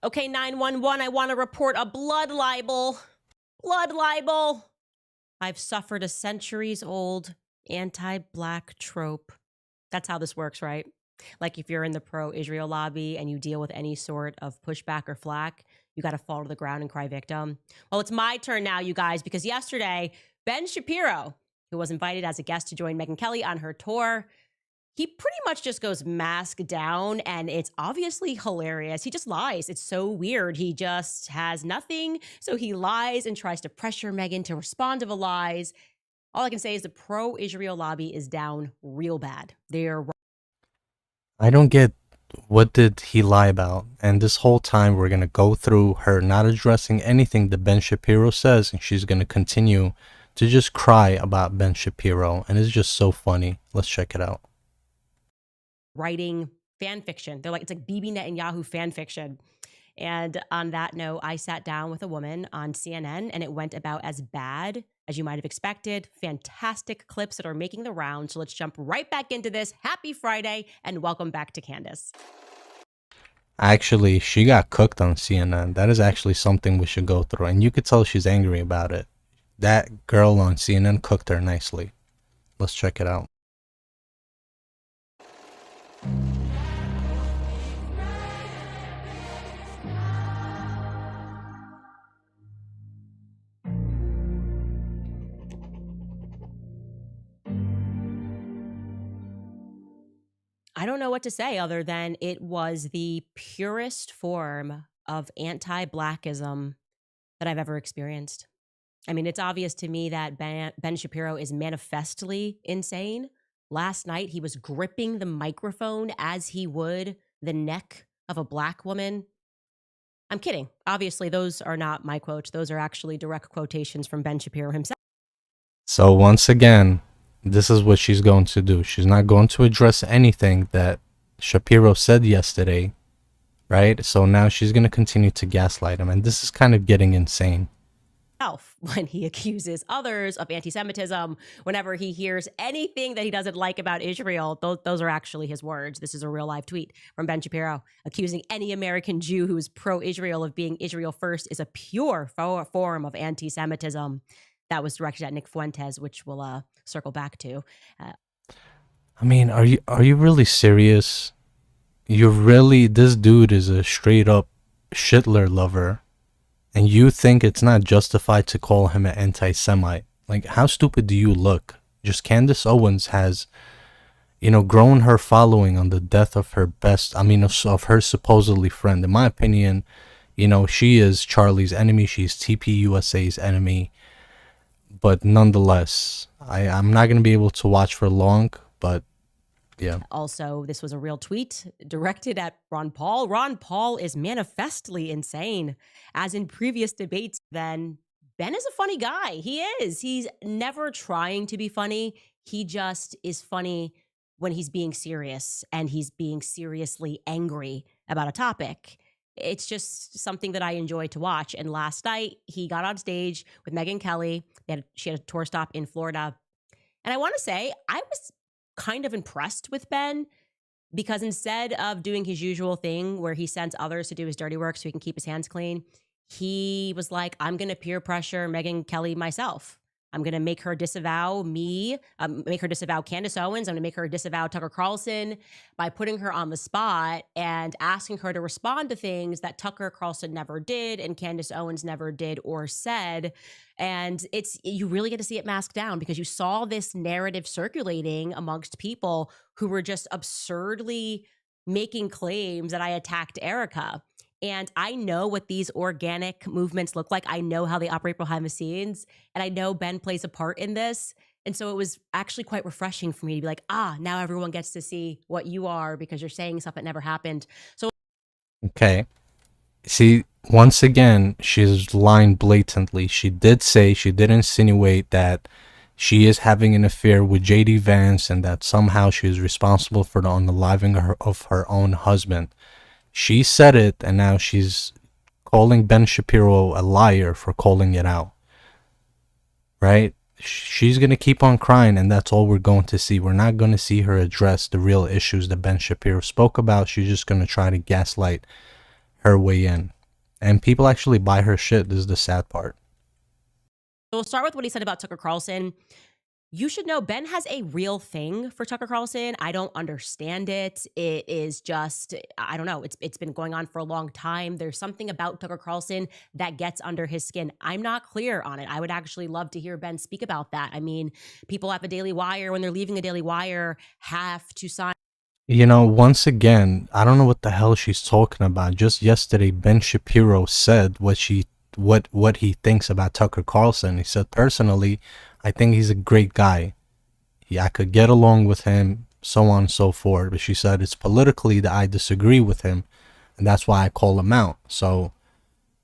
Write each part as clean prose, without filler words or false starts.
Okay, 911, I want to report a blood libel. Blood libel. I've suffered a centuries-old anti-Black trope. That's how this works, right? Like if you're in the pro-Israel lobby and you deal with any sort of pushback or flack, you got to fall to the ground and cry victim. Well, it's my turn now, you guys, because yesterday, Ben Shapiro, who was invited as a guest to join Megyn Kelly on her tour, he pretty much just goes mask down, and it's obviously hilarious. He just lies. It's so weird. He just has nothing, so he lies and tries to pressure Megyn to respond to the lies. All I can say is the pro-Israel lobby is down real bad. They're I don't get what did he lie about. And this whole time we're going to go through her not addressing anything that Ben Shapiro says, and she's going to continue to just cry about Ben Shapiro. And it's just so funny. Let's check it out. writing fan fiction. They're like, it's like Bibi Netanyahu fan fiction. And on that note, I sat down with a woman on CNN and it went about as bad as you might have expected. Fantastic clips that are making the round. So let's jump right back into this. Happy Friday and welcome back to Candace. Actually, she got cooked on CNN. That is actually something we should go through. And you could tell she's angry about it. That girl on CNN cooked her nicely. Let's check it out. I don't know what to say other than it was the purest form of anti-Blackism that I've ever experienced. I mean, it's obvious to me that Ben Shapiro is manifestly insane. Last night, he was gripping the microphone as he would the neck of a Black woman. I'm kidding. Obviously, those are not my quotes. Those are actually direct quotations from Ben Shapiro himself. So once again, this is what she's going to do. She's not going to address anything that Shapiro said yesterday, right? So now she's going to continue to gaslight him. And this is kind of getting insane. When he accuses others of anti-Semitism, whenever he hears anything that he doesn't like about Israel, those are actually his words. This is a real live tweet from Ben Shapiro. Accusing any American Jew who is pro-Israel of being Israel first is a pure form of anti-Semitism. That was directed at Nick Fuentes, which we'll circle back to. I mean, are you really serious? This dude is a straight up Hitler lover. And you think it's not justified to call him an anti-Semite? Like, how stupid do you look? Just Candace Owens has, grown her following on the death of of her supposedly friend. In my opinion, she is Charlie's enemy. She's TPUSA's enemy. But nonetheless, I'm not going to be able to watch for long, but yeah. Also, this was a real tweet directed at Ron Paul. Ron Paul is manifestly insane. As in previous debates, then Ben is a funny guy. He is. He's never trying to be funny. He just is funny when he's being serious and he's being seriously angry about a topic. It's just something that I enjoy to watch. And last night, he got on stage with Megyn Kelly. She had a tour stop in Florida. And I want to say, I was kind of impressed with Ben because instead of doing his usual thing where he sends others to do his dirty work so he can keep his hands clean, he was like, I'm going to peer pressure Megyn Kelly myself. I'm going to make her disavow me, make her disavow Candace Owens. I'm going to make her disavow Tucker Carlson by putting her on the spot and asking her to respond to things that Tucker Carlson never did and Candace Owens never did or said. And you really get to see it masked down because you saw this narrative circulating amongst people who were just absurdly making claims that I attacked Erica. And I know what these organic movements look like. I know how they operate behind the scenes. And I know Ben plays a part in this. And so it was actually quite refreshing for me to be like, now everyone gets to see what you are because you're saying stuff that never happened. So, okay. See, once again, she's lying blatantly. She did insinuate that she is having an affair with JD Vance and that somehow she is responsible for the unaliving of her own husband. She said it, and now she's calling Ben Shapiro a liar for calling it out. Right? She's going to keep on crying, and that's all we're going to see. We're not going to see her address the real issues that Ben Shapiro spoke about. She's just going to try to gaslight her way in. And people actually buy her shit. This is the sad part. So we'll start with what he said about Tucker Carlson. You should know Ben has a real thing for Tucker Carlson. I don't understand it. It is just, I don't know. It's been going on for a long time. There's something about Tucker Carlson that gets under his skin. I'm not clear on it. I would actually love to hear Ben speak about that. I mean, people at the Daily Wire, when they're leaving the Daily Wire, have to sign. You know, once again, I don't know what the hell she's talking about. Just yesterday, Ben Shapiro said what he thinks about Tucker Carlson. He said, personally, I think he's a great guy. I could get along with him, so on and so forth. But she said it's politically that I disagree with him, and that's why I call him out. So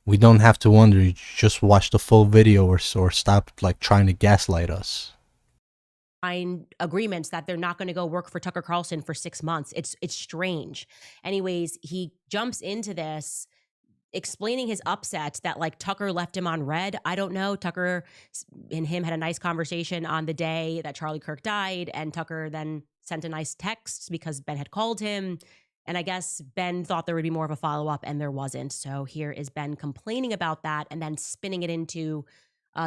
we don't have to wonder. You just watch the full video or stop like trying to gaslight us. Agreements that they're not going to go work for Tucker Carlson for 6 months. It's strange. Anyways, he jumps into this explaining his upset that like Tucker left him on red. I don't know. Tucker and him had a nice conversation on the day that Charlie Kirk died, and Tucker then sent a nice text because Ben had called him. And I guess Ben thought there would be more of a follow-up, and there wasn't. So here is Ben complaining about that and then spinning it into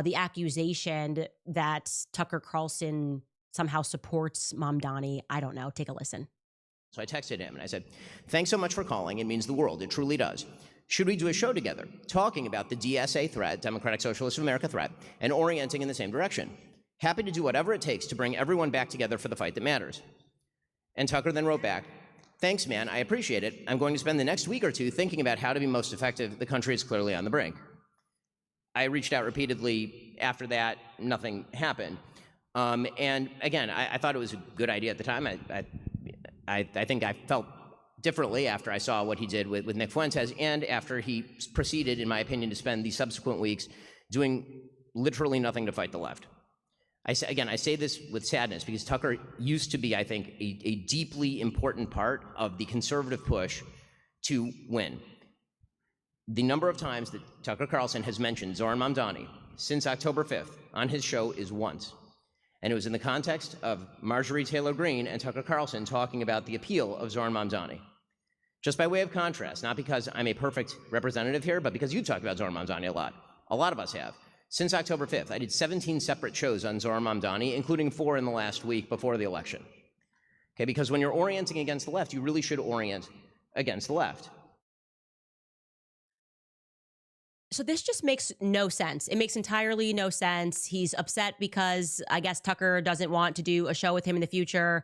the accusation that Tucker Carlson somehow supports Mamdani. I don't know. Take a listen. So I texted him and I said, thanks so much for calling. It means the world. It truly does. Should we do a show together talking about the DSA threat, Democratic Socialists of America threat, and orienting in the same direction? Happy to do whatever it takes to bring everyone back together for the fight that matters. And Tucker then wrote back, thanks, man. I appreciate it. I'm going to spend the next week or two thinking about how to be most effective. The country is clearly on the brink. I reached out repeatedly after that. Nothing happened. And again, I thought it was a good idea at the time. I think I felt differently after I saw what he did with Nick Fuentes, and after he proceeded, in my opinion, to spend the subsequent weeks doing literally nothing to fight the left. I say this with sadness because Tucker used to be, I think, a deeply important part of the conservative push to win. The number of times that Tucker Carlson has mentioned Zoran Mamdani since October 5th on his show is once. And it was in the context of Marjorie Taylor Greene and Tucker Carlson talking about the appeal of Zoran Mamdani. Just by way of contrast, not because I'm a perfect representative here, but because you talked about Zoran Mamdani a lot. A lot of us have. Since October 5th, I did 17 separate shows on Zoran Mamdani, including 4 in the last week before the election. Okay, because when you're orienting against the left, you really should orient against the left. So this just makes no sense. It makes entirely no sense. He's upset because I guess Tucker doesn't want to do a show with him in the future.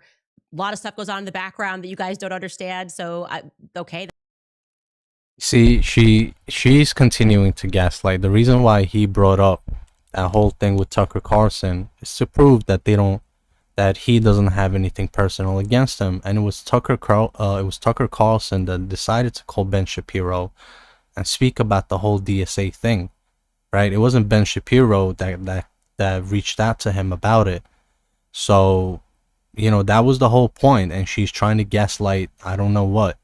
A lot of stuff goes on in the background that you guys don't understand. So, okay. See, she's continuing to gaslight. The reason why he brought up that whole thing with Tucker Carlson is to prove that that he doesn't have anything personal against him. And it was Tucker Carlson that decided to call Ben Shapiro and speak about the whole DSA thing, right? It wasn't Ben Shapiro that reached out to him about it. So, you know, that was the whole point, and she's trying to gaslight I don't know what.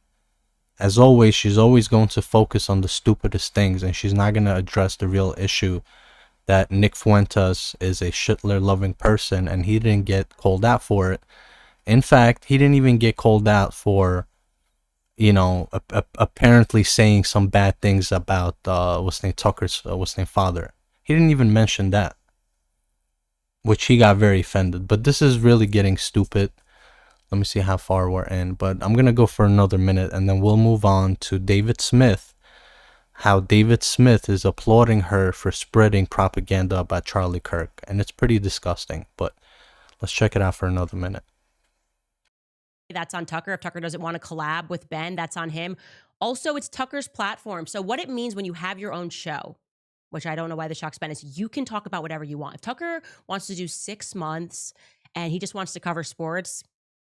As always, she's always going to focus on the stupidest things, and she's not going to address the real issue that Nick Fuentes is a Hitler-loving person, and he didn't get called out for it. In fact, he didn't even get called out for, you know, apparently saying some bad things about Tucker's father. He didn't even mention that, which he got very offended. But this is really getting stupid. Let me see how far we're in, but I'm gonna go for another minute, and then we'll move on to David Smith. How David Smith is applauding her for spreading propaganda about Charlie Kirk, and it's pretty disgusting. But let's check it out for another minute. That's on Tucker. If Tucker doesn't want to collab with Ben, that's on him. Also, it's Tucker's platform. So what it means when you have your own show, which I don't know why the shock's Ben, is you can talk about whatever you want. If Tucker wants to do 6 months and he just wants to cover sports,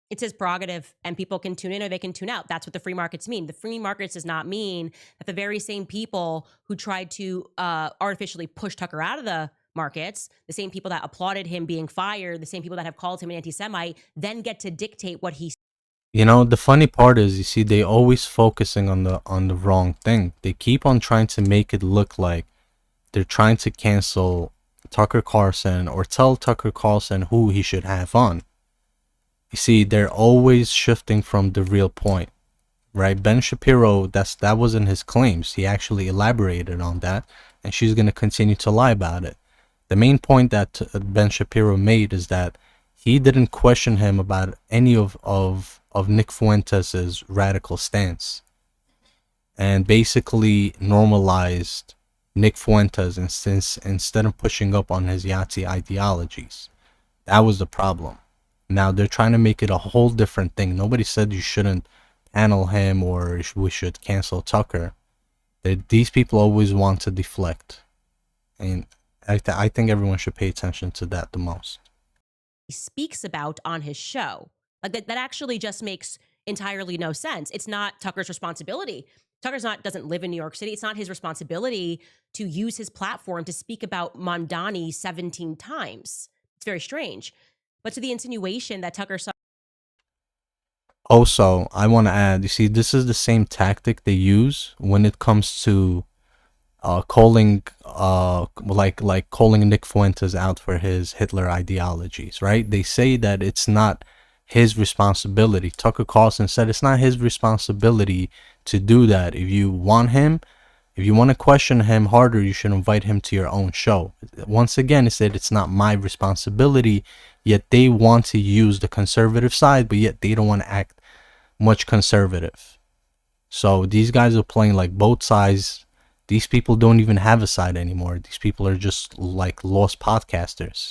it's his prerogative, and people can tune in or they can tune out. That's what the free markets mean. The free markets does not mean that the very same people who tried to artificially push Tucker out of the markets, the same people that applauded him being fired, the same people that have called him an anti-Semite, then get to dictate what he. You know, the funny part is, you see, they always focusing on the wrong thing. They keep on trying to make it look like they're trying to cancel Tucker Carlson or tell Tucker Carlson who he should have on. You see, they're always shifting from the real point. right? Ben Shapiro, that wasn't his claims. He actually elaborated on that, and she's going to continue to lie about it. The main point that Ben Shapiro made is that he didn't question him about any of Nick Fuentes' radical stance, and basically normalized Nick Fuentes instead of pushing up on his Yahtzee ideologies. That was the problem. Now they're trying to make it a whole different thing. Nobody said you shouldn't panel him or we should cancel Tucker. These people always want to deflect, and I think everyone should pay attention to that the most. He speaks about on his show. Like that actually just makes entirely no sense. It's not Tucker's responsibility. Doesn't live in New York City. It's not his responsibility to use his platform to speak about Mamdani 17 times. It's very strange. But to the insinuation that Tucker saw. Also, I want to add, you see, this is the same tactic they use when it comes to calling calling Nick Fuentes out for his Hitler ideologies, right? They say that it's not his responsibility. Tucker Carlson said it's not his responsibility to do that. If you want to question him harder, you should invite him to your own show. Once again, it said it's not my responsibility, yet they want to use the conservative side, but yet they don't want to act much conservative. So these guys are playing like both sides. These people don't even have a side anymore. These people are just like lost podcasters.